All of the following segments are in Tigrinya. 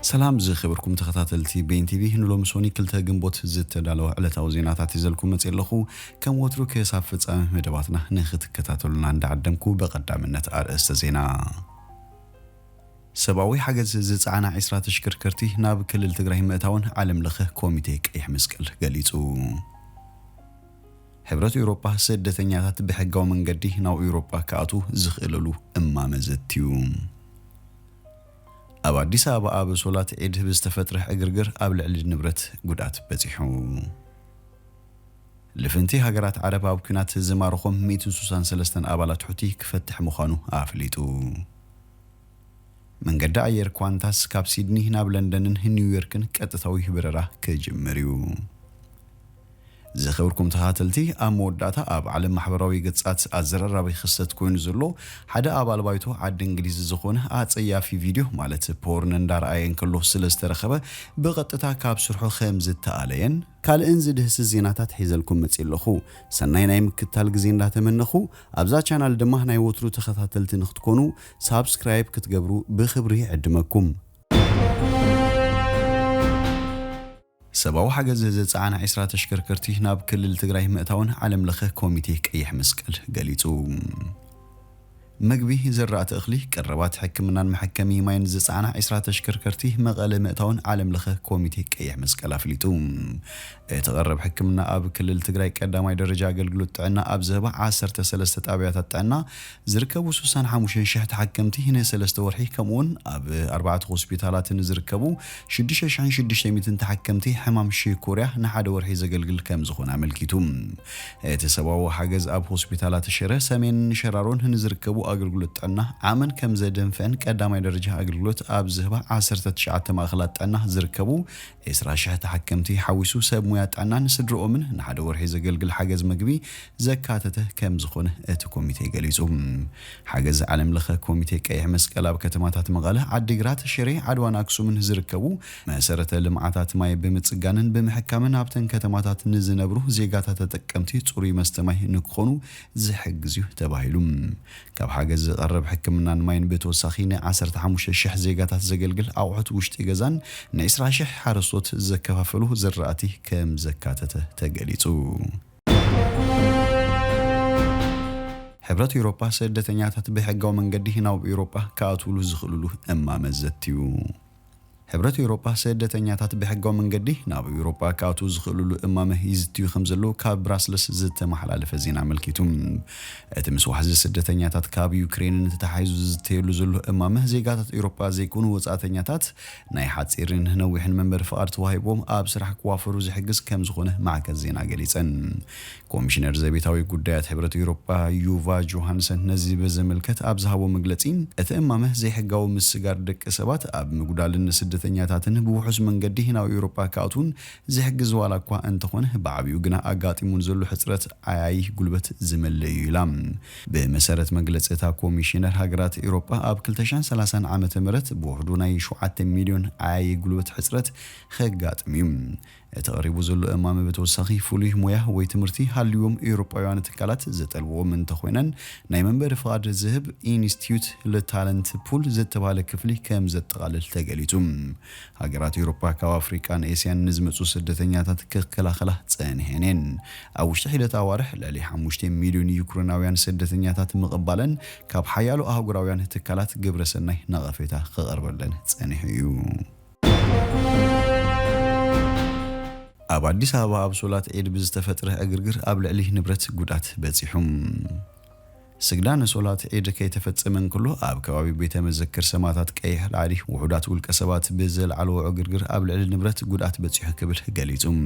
سلام زي خبركم تخطاتلتي بين تي في نلوم سوني كلتا جنبوت زدت دالو على توزينات تزلكم متيلخو كم وترك صافت مدباتنا نخت كتاتلنا عند عدمكو بقدامنت ارئست زينا سباوي حاجز زصعنا 10 تشكركرتي ناب كلل تግራይ مእታውን ዓለም ለኸ ኮሚቴ ቀይሕ መስቀል ገሊጹ ሕብረት ኤውሮፓ ስደተኛታት ብሕጋዊ መንገዲ ናብ ኤውሮፓ ካኣቱ ዝኽእልሉ እማመዘትዩ ኣብ አዲስ አበባ ኣብ ሶላት ዒድ ብዝተፈጥረ ዕግርግር ኣብ ልዕሊ ንብረት ጉዳት በፂሑ ለፍንቲ ሃገራት ዓረብ ኣብ ኩናት ዝማረኹም 163 ኣባላት ሑቲ ክፈትሕ ምዃኑ ኣፍሊጡ من قد عير كوانتاس كاب سيدني ناب لندن نيويوركن كاتتاوي بررا كجمريو زخوركم تهاتلتي امود داتا اب على محبراوي قصات ازررابي خصت كوين زلو حدا ابال بايتو عد انجليزي زخونه اصيافي فيديو مالت بورن اندار اين كلو سلسترخبه بقطتا كاب سرحو خمز تالين قال انزد هس زيناتات حيزلكم مصيلخو سناي ناي مكتال غزي انداتمنخو ابزا چانال دما ناي وترو تخاتلتي نختكونو سبسكرايب كتغبرو بخبري عدمكم سباو حاجز زصعنا 10 تشكركرتي ناب كلل تግራይ مእታውን ዓለም ለኸ ኮሚቴ ቀይሕ መስቀል ገሊጹ مغبي زرعت اخلي قربات حكمنا محكمي ماين زصعنا 10 تشكركرتي مقاله مእታውን ዓለም ለኸ ኮሚቴ ቀይሕ መስቀል አፍሊጡ تقرب حكمنا اب كلل تግራይ ቀዳማይ ደረጃ አገልግሎት ጥዕና ኣብ ዘባ 13 ጣብያታት ጥዕና ዝርከቡ 65 ሺህ ተሐከምቲ هنا 3 ወርሒ ከምውን ኣብ 4 ሆስፒታላት ዝርከቡ 6600 ተሐከምቲ ሕማም ኮርያ ንሓደ ወርሒ ዘገልግል ከም ዝኾነ አመልኪቱ ተሰባው ሓገዝ ኣብ ሆስፒታላት ሽረ ሰሜን ሸራሮን ዝርከቡ አገልግሎት ጥዕና አመን ከም ዘደንፈን ቀዳማይ ደረጃ አገልግሎት ኣብ ዘባ 19 ማእኸላት ጥዕና ዝርከቡ 10 ሺህ ተሐከምቲ ሓዊሱ ሰብ ሙያጣናን ስድሮኦምን ንሓደ ወርሒ ዘገልግል ሓገዝ መግቢ ዘካተተ ከም ዝኾነ እቲ ኮሚቴ ገሊጹ ሓገዝ ዓለም ለኸ ኮሚቴ ቀይሕ መስቀል ኣብ ከተማታት መቐለ ዓዲግራት ሽሬ ዓድዋን አክሱምን ዝርከቡ መሰረተ ልምዓታት ማይ ብምጽጋንን ብምሕካምን ኣብተን ከተማታት ንዝነብሩ ዜጋታት ተጠቀምቲ ጽሩይ መስተማይ ንክኾኑ ዝሕግዙ ተባሂሉ ካብ ሓገዝ ዝቐርብ ሕክምናን ማይን ብተወሳኺ ን15000 ዜጋታት ዘገልግል ኣውዕት ውሽጢ ገዛን ን20000 ሓረስቶት ዘከፋፈሉ ዝራእቲ كم زكاتة تجليتو حبرات أوروبا سدتنياتات بحجة من قده ناو أوروبا كاتولو زخلولو أما مزتيو حبرات أوروبا سدتنياتات بحجة من قده ناو أوروبا كاتو زخلولو أما مهيزتيو خمزلو كاب براسلس زت محل فزين عمل كيتوم اتمسو حز سدتنياتات كاب يوكرين تتحيز زتيلو زلو أما مهزيقات أوروبا زيكونو وزاتنياتات ناي حاتسيرين نوحن منبر فقارت واهيبوم أبسرح كوافرو زحجز كم زخونه معك الزين عقليتن كوميشنر زبيتاوي قدات حبرات أوروبا يوفا جوهانسن نزي بزملكت أبزهاو مقلتين اتأما مهزي حقاو مسجار دك سبات أب مقدالن سدتنياتاتن بوحس من قده ناو أوروبا كاتون زحجز والا كوا انتخونه بعبيو جنا أقاتي منزلو حسرت عاي قلبت زمل يلام بمسارة مقلتها كوميشنر هاجرات أوروبا أب كلتشان 30 عام تمرت بوحدونا يشوعات مليون عاي قلبت حسرت خقات ميم تقريبا زلو امام بتوسخي فولي مويه ويتمرتي هاليوم اوروبايان تكالات زتلو من تخوينن ناي منبر فقاد الذهب انستيتيوت للتالنت بول زتباله كفلي كم زتقالل تغليتم هاجرات اوروبا كافريكان اسيان نزمصو سدتنياتات كخلاخلا صنهنين او شحيده اوارح للي 5 مليون يوكريناويان سدتنياتات مقبالن كاب حيالو اهغراويان تكالات غبرسناي نغفيتا خقربلن صنهيو ኣብ አዲስ አበባ ኣብ ሶላት ዒድ ብዝተፈጥረ እግርግር ኣብ ልዕሊ ንብረት ጉዳት በፂሑም سجدان صلاة عيد كي تفتسمن كله أب كوابي بيت مذكر سماتات كيه العادي وحدات والكسبات بزل على وعجرجر قبل النبرة جودات بتشيح كبر جليتهم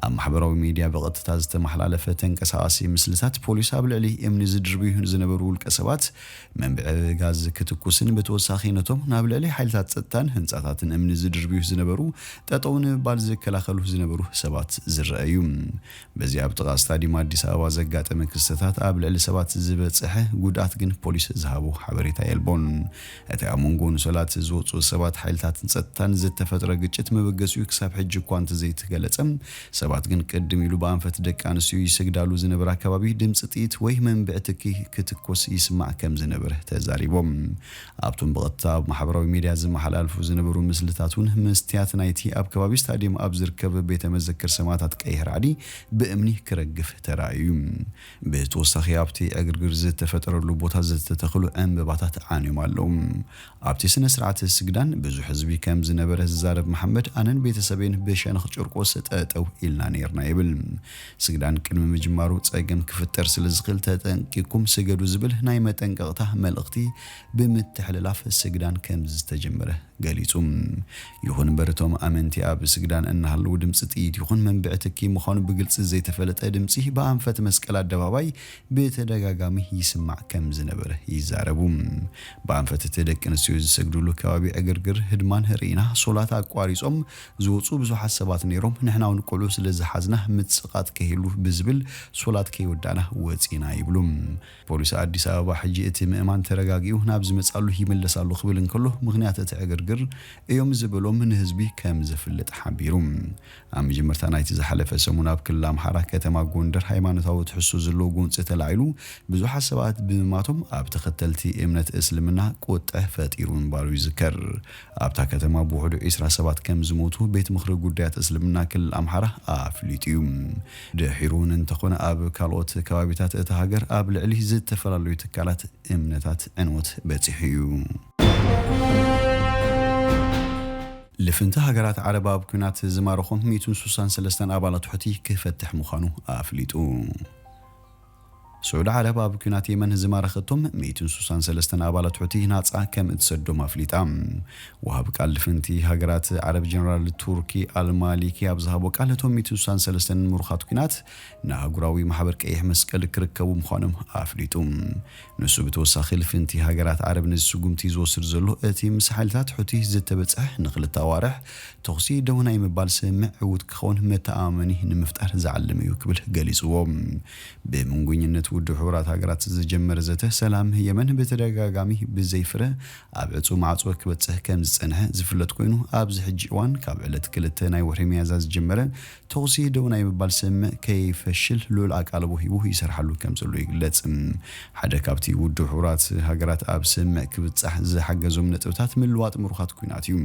أم حبروا ميديا بغت تازت محل على فتن كساسي مثلثات بوليس قبل عليه من زدربيه زنبرو الكسبات من بعجاز كتكوسن بتوساخينتهم نقبل عليه حيلات ستان هنساتات من زدربيه زنبرو تطون بعض كلاخلو زنبرو سبات زرعيوم بزياب تغاستادي مادي سوا زجات مكستات قبل عليه سبات زب ዝተበጽሐ ጉዳት ግን ፖሊስ ዝሃቦ ሓበሬታ የልቦን እቲ ኣብ መንጎ ንሶላት ዝወፁ ሰባት ሓይልታትን ጸጥታን ዝተፈጥረ ግጭት መበገሲኡ ክሳብ ሕጂ እኳ እንተዘይተገለጸ ሰባት ግን ቅድም ኢሉ በኣንፈት ደቂ ኣንስትዮ ይስግዳሉ ዝነበረ ኣከባቢ ድምፂ ጥይት ወይ መንብዕ ትኪ ክትኮስ ይስማዕ ከም ዝነበረ ተዛሪቦም ኣብቶም ብቐጥታ ኣብ ማሕበራዊ ሚድያ ዝመሓላልፉ ዝነበሩ ምስልታቱን መስትያት ናይቲ ኣብ ከባቢ ስታዲየም ኣብ ዝርከብ ቤተ መዘክር ሰማዕታት ቀይሕ ራዕዲ ብእምኒ ክረግፍ ተራእዩ ብተወሳኺ ኣብቲ ዕግርግር ዝተፈጠረሉ ቦታ ዝተተኽሉ ዕምበባታት ዓንዮም ኣለዉ ኣብቲ ስነ ስርዓት ስግዳን ብዙሕ ህዝቢ ከም ዝነበረ ዝዛረብ መሐመድ ኣነን ቤተሰቤን ብሸነኽ ጭርቆስ ጠጠው ኢልና ነርና ይብል ስግዳን ቅድሚ ምጅማሩ ጸገም ክፍጠር ስለ ዝኽእል ተጠንቂቁም ስገዱ ዝብል ናይ መጠንቀቕታ መልእኽቲ ብምትሕልላፍ ስግዳን ከም ዝተጀመረ ገሊጹ ይኹን በርቶም ኣመንቲ ኣብ ስግዳን እናሃለዉ ድምፂ ጥይት ይኹን መንብዕ ትኪ ምዃኑ ብግልፂ ዘይተፈለጠ ድምፂ በኣንፈት መስቀል ኣደባባይ ብተደጋጋሚ ይስማዕ ከም ዝነበረ ይዛረቡ በኣንፈት እቲ ደቂ ኣንስትዮ ዝሰግድሉ ከባቢ ዕግርግር ህድማን ርኢና ሶላት ኣቋሪጾም ዝወፁ ብዙሓት ሰባት ነይሮም ንሕና እውን ቆልዑ ስለ ዝሓዝና ምጽቃት ከሂሉ ብዝብል ሶላት ከይወዳእና ወፂና ይብሉ ፖሊስ ኣዲስ ኣበባ ሕጂ እቲ ምእማን ተረጋጊኡ ናብ ዝመጻሉ ይመለሳሉ ክብል እንከሎ ምኽንያት እቲ ዕግርግር እዮም ዝብሎም ንህዝቢ ከም ዝፍለጥ ሓቢሩ ኣብ መጀመርታ ናይቲ ዝሓለፈ ሰሙን ኣብ ክልል ኣምሓራ ከተማ ጎንደር ሃይማኖታዊ ትሕሶ ዘለዎ ጎንፂ ተላዒሉ ብዙሓት ሰባት ብምማቶም ኣብ ተኸተልቲ እምነት እስልምና ቁጥዕ ፈጢሩ ምንባሩ ይዝከር ኣብታ ከተማ ብውሕዱ 20 ሰባት ከም ዝሞቱ ቤት ምኽሪ ጉዳያት እስልምና ክልል ኣምሓራ ኣፍሊጡ እዩ ድሒሩን እንተኾነ ኣብ ካልኦት ከባቢታት እቲ ሃገር ኣብ ልዕሊ ዝተፈላለዩ ትካላት እምነታት ዕንወት በፂሑ እዩ لفنت هاجرات عرب ኣብ ኩናት ዝማረኹም 163 ኣባላት ሕቲ ክፈትሕ ምዃኑ ኣፍሊጡ سعود عرب ኣብ ኩናት የመን ዝማረኸቶም 163 ኣባላት ሕቲ ናጻ ከም እትሰዶም ኣፍሊጣ ወሃብ ቃል ልፍንቲ ሃገራት ዓረብ ጀነራል ቱርኪ አልማሊኪ ኣብ ዝሃቦ ቃለቶም 163 ምሩኻት ኩናት ንኣህጉራዊ ማሕበር ቀይሕ መስቀል ክርከቡ ምዃኖም ኣፍሊጡ ንሱ ብተወሳኺ ልፍንቲ ሃገራት ዓረብ ንዝስጉምቲ ዝወስድ ዘሎ እቲ ምስ ሓይልታት ሕቲ ዝተበጽሐ ንኽልተ ኣዋርሕ ተኽሲ ደውና ይምባል ስምዕ ዕውት ክኸውን መተኣመኒ ንምፍጣር ዝዓለም እዩ ክብል ገሊጽዎም ብምንጉኝነት ውድ ሕብራት ሃገራት ዝጀመረ ዘተ ሰላም የመን በተደጋጋሚ ብዘይፍረ ኣብ ዕጹ ማዕጾ ክበጽሕ ከም ዝጸንሐ ዝፍለጥ ኮይኑ ኣብዚ ሕጂ እዋን ካብ ዕለት ክልተ ናይ ወርሒ ሚያዝያ ዝጀመረ ተኽሲ ደውና ይምባል ስምዕ ከይፈሽል ሉል ኣቃልቦ ሂቡ ይሰርሓሉ ከም ዘሎ ይግለጽ ሓደ ካብቲ ውድ ሕብራት ሃገራት ኣብ ስምዕ ክብጻሕ ዝሓገዞም ነጥብታት ምልዋጥ ምሩኻት ኩናት እዩ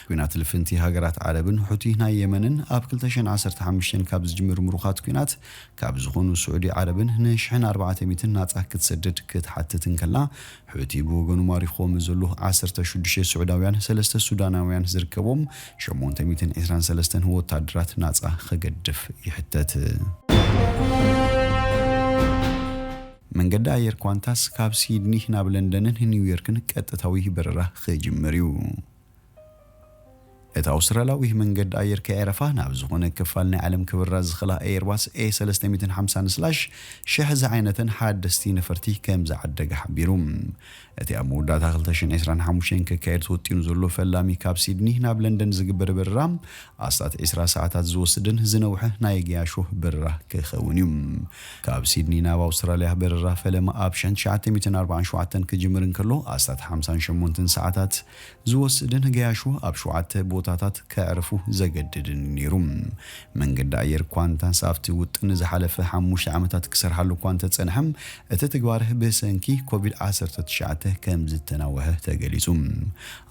ኩናት ልፍንቲ ሃገራት ዓረብን ሕቲ ናይ የመንን ኣብ 2015 ካብ ዝጅምር ምሩኻት ኩናት ካብ ዝኾኑ ስዑዲ ዓረብን ን1400 ናጻ ክትሰደድ ክትሓትትን ከላ ሕቲ ብወገኑ ማሪኾም ዘሎ 16 ስዑዳውያን 3 ሱዳናውያን ዝርከቦም 823 ወታደራት ናጻ ክገድፍ ይሕተት መንገዲ ኣየር ኳንታስ ካብ ሲድኒ ናብ ለንደንን ኒውዮርክን ቀጥታዊ በረራ ክጅምር እዩ እቲ ኣውስትራልያዊ መንገዲ ኣየር ከዕረፋ ናብ ዝኾነ ክፋል ናይ ዓለም ክብራ ዝኽላ ኤርባስ A350/1000 ዝዓይነተን ሓደስቲ ነፈርቲ ከም ዝዓደገ ሓቢሩ እቲ ኣብ መወዳእታ 2025 ክካየድ ተወጢኑ ዘሎ ፈላሚ ካብ ሲድኒ ናብ ለንደን ዝግበር በረራ ኣስታት 20 ሰዓታት ዝወስድን ዝነውሐ ናይ ግያሾ በረራ ክኸውን እዩ ካብ ሲድኒ ናብ ኣውስትራልያ በረራ ፈለማ ኣብ 1947 ክጅምር እንከሎ ኣስታት 58 ሰዓታት ዝወስድን ግያሾ ኣብ 7 ቦታታት ከዕርፉ ዘገድድን ነይሩ መንገዲ ኣየር ኳንታስ ኣብቲ ውጥን ዝሓለፈ 5 ዓመታት ክሰርሓሉ እኳ እንተጸንሐም እቲ ተግባር ብሰንኪ ኮቪድ-19 ከም ዝተናወሐ ተገሊጹ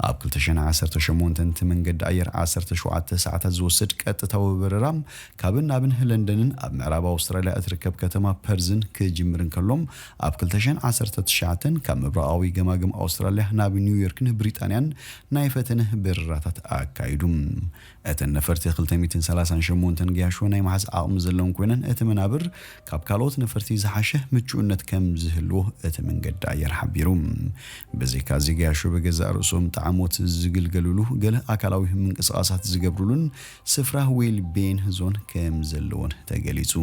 ኣብ 2018 መንገዲ ኣየር 17 ሰዓታት ዝወስድ ቀጥታዊ በረራ ካብ ናብን ለንደንን ኣብ ምዕራብ ኣውስትራልያ እትርከብ ከተማ ፐርዝን ክጅምር እንከሎም ኣብ 2019 ካብ ምብራቃዊ ገማግም ኣውስትራልያ ናብ ኒውዮርክን ብሪጣንያን ናይ ፈተነ በረራታት ኣካይዱ እተን ነፈርቲ 238 ግያሾ ናይ ማሕዝ ዓቕሚ ዘለዎም ኮይነን እቲ መናብር ካብ ካልኦት ነፈርቲ ዝሓሸ ምቹእነት ከም ዝህልዎ እቲ መንገዲ ኣየር ሓቢሩ በዚካ ግያሾ በገዛእ ርእሶም ጣዕሞት ዝግልገልሉ ገለ ኣካላዊ ምንቅስቓሳት ዝገብሩሉን ስፍራ ዌል ቤን ዞን ከም ዘለዎን ተገሊጹ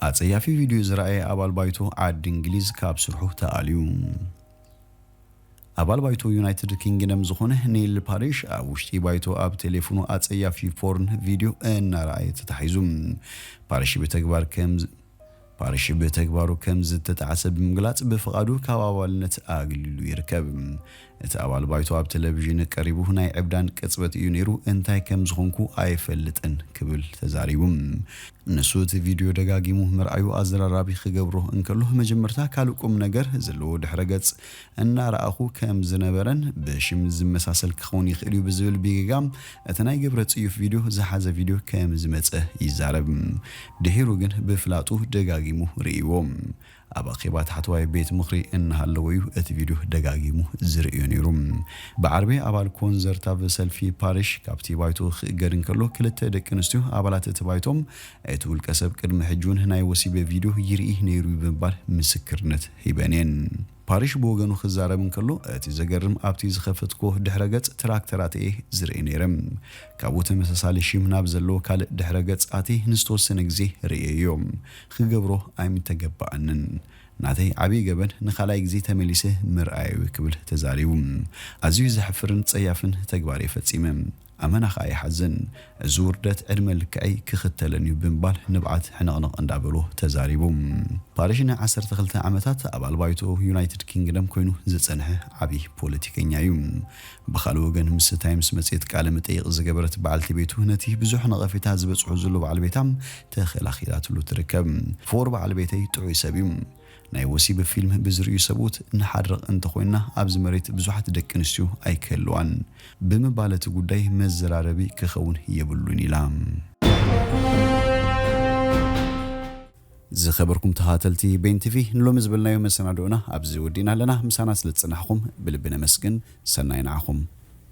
ኣጸያፊ ቪድዮ ዝረኣየ ኣባል ባይቶ ዓዲ እንግሊዝ ካብ ስርሑ ተኣልዩ ኣባል ባይቶ ዩናይትድ ኪንግደም ዝኾነ ኔል ፓሪሽ ኣብ ውሽጢ ባይቶ ኣብ ቴሌፎኑ ኣጸያፊ ፖርን ቪድዮ እናረኣየ ተታሒዙ ፓሪሽ በተግባር ከም ፓሪሽ በተግባሩ ከም ዝተጣዓሰብ ብምግላጽ በፍቃዱ ካብ ኣባልነት ኣግሊሉ ይርከብ እቲ ኣባል ባይቶ ኣብ ቴሌቪዥን ቀሪቡ ናይ ዕብዳን ቅጽበት እዩ ነይሩ እንታይ ከም ዝኾንኩ ኣይፈልጥን ክብል ተዛሪቡ ንሱ እቲ ቪድዮ ደጋጊሙ ምርኣዩ ኣዘራራቢ ክገብሮ እንከሎ መጀመርታ ካልቁም ነገር ዘለዎ ድሕረ ገጽ እናራኣኹ ከም ዝነበረን በሽም ዝመሳሰል ክኸውን ይኽእል እዩ ብዝብል ቢጋም እቲ ናይ ገብረ ጽዩፍ ቪድዮ ዝሓዘ ቪድዮ ከም ዝመጸ ይዛረብ ድሒሩ ግን ብፍላጡ ደጋጊሙ ርእይዎም ኣብ ኣኼባ ታሕተዋይ ቤት ምኽሪ እናሃለወዩ እቲ ቪድዮ ደጋጊሙ ዝርእዮ ነይሩ ብዓርቢ ኣባል ኮንሰርታቭ ሰልፊ ፓሪሽ ካብቲ ባይቶ ክእገድ እንከሎ ክልተ ደቂ ኣንስትዮ ኣባላት እቲ ባይቶም እቲ ውልቀ ሰብ ቅድሚ ሕጁን ናይ ወሲበ ቪድዮ ይርኢ ነይሩ ብምባል ምስክርነት ሂበኔን ፓሪሽ ብወገኑ ክዛረብ እንከሎ እቲ ዘገርም ኣብቲ ዝኸፈትኮ ድሕረ ገጽ ትራክተራት ዝርኢ ነይረም ካብኡ ተመሳሳሊ ሽም ናብ ዘሎ ካልእ ድሕረ ገጽ ኣቲ ንዝተወሰነ ግዜ ርእየዮም ክገብሮ ኣይምተገባእንን ናተይ ዓብይ ገበን ንኻላይ ግዜ ተመሊሰ ምርኣዩ ክብል ተዛሪቡ ኣዝዩ ዘሕፍርን ጸያፍን ተግባር የፈጺመ ኣመናኸ ኣይሓዝን እዚ ውርደት ዕድመ ልክዐይ ክኽተለኒ ብምባል ንብዓት ሕነቕነቕ እንዳበሎ ተዛሪቡ ፓሪሽ ን12 ዓመታት ኣባል ባይቶ ዩናይትድ ኪንግደም ኮይኑ ዝጸንሐ ዓብይ ፖለቲከኛ እዩ ብኻልእ ወገን ምስ ታይምስ መጽሔት ቃለ መጠይቕ ዝገበረት በዓልቲ ቤቱ ነቲ ብዙሕ ነቐፌታ ዝበጽሑ ዘሎ በዓል ቤታም ተኸላኺላትሉ ትርከብ ፎር በዓል ቤተይ ጥዑይ ሰብ እዩ ናይ ወሲብ ፊልም ብዝርእዩ ሰብኡት ንሓድረቕ እንተኾይና ኣብዚ መሬት ብዙሓት ደቂ ኣንስትዮ ኣይክህልዋን ብምባለቲ ጉዳይ መዘራረቢ ክኸውን የብሉን ኢላ ዝኸበርኩም ተኸታተልቲ ቤን ቲቪ ንሎሚ ዝብልናዮ መሰናዶና ኣብዚ ወዲና ኣለና ምሳና ስለ ዝጸናሕኩም ብልቢ ነመስግን ሰናይ ንዓኹም